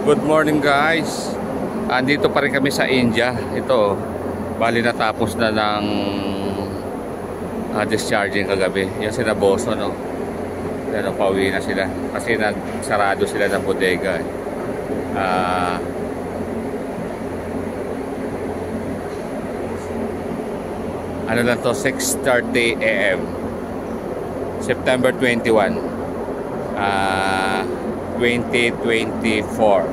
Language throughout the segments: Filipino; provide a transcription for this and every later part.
Good morning guys. Andito pa rin kami sa India. Ito, bali natapos na ng discharging kagabi. Yan sila boso, no? Pero pauwi na sila kasi nagsarado sila ng bodega. Ano lang to, 6:30 AM September 21 2024.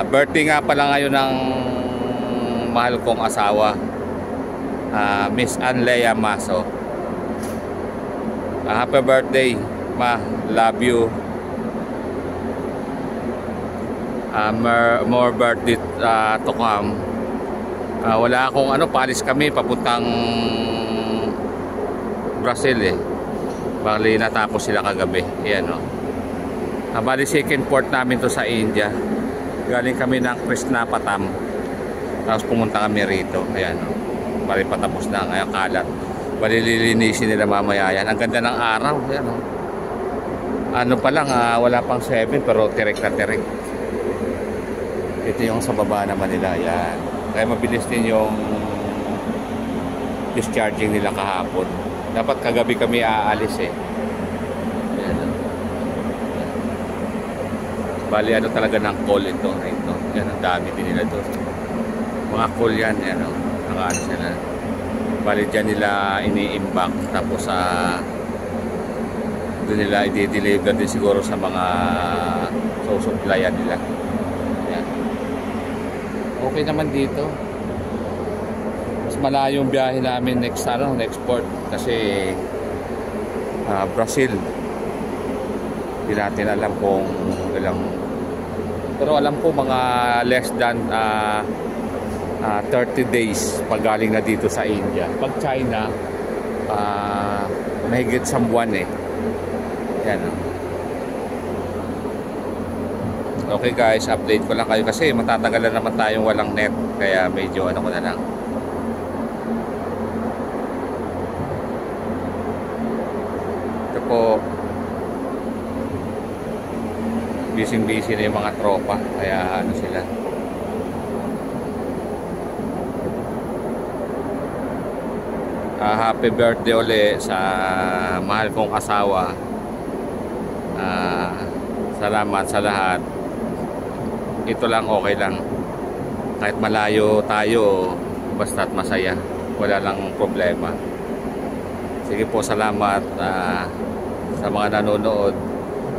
Birthday nga pala ngayon ng mahal kong asawa, Miss Anlea Maso. Happy birthday, ma. Love you. More birthday to come. Wala akong palis kami papuntang Brazil eh. Bali natapos sila kagabi. Ayan, no. Bali second port namin to sa India. Galing kami ng Krishnapatnam, tapos pumunta kami rito. Ayan, no. Bali patapos na ngayon kalat. Bali lilinisin nila mamaya yan. Ang ganda ng araw. Ayan, no. Ano pa lang, wala pang 7 pero tirik na tirik. Ito yung sa baba naman nila. Ayan. Kaya mabilis din yung discharging nila kahapon. Dapat kagabi kami aalis eh. Ayan. Bali talaga ng call ito. Yan, ang dami din nila doon. Mga call yan. Yan, nakaano sila. Bali dyan nila ini-imbak. Tapos doon nila i-deliver din siguro sa mga susuplayan nila. Yan. Okay naman dito. Mas malayo yung biyahe namin next port kasi Brazil. Hindi natin alam kung ilang, pero alam ko mga less than 30 days pag galing na dito sa India. Pag China mahigit sa buwan eh. Yan. Okay guys, update ko lang kayo kasi matatagalan naman tayong walang net, kaya medyo ko na lang. Ito po, busy na yung mga tropa, kaya sila. Happy birthday ulit sa mahal kong asawa. Salamat sa lahat. Ito lang, okay lang. Kahit malayo tayo, basta't masaya, wala lang problema. Sige po, salamat sa mga nanonood.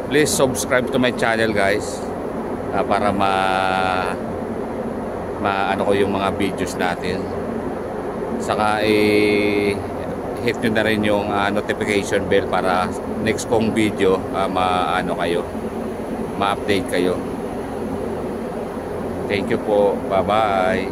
Please subscribe to my channel guys, para ano ko yung mga videos natin. Saka hit nyo na rin yung notification bell para next kong video ma-update kayo. Thank you po. Bye bye.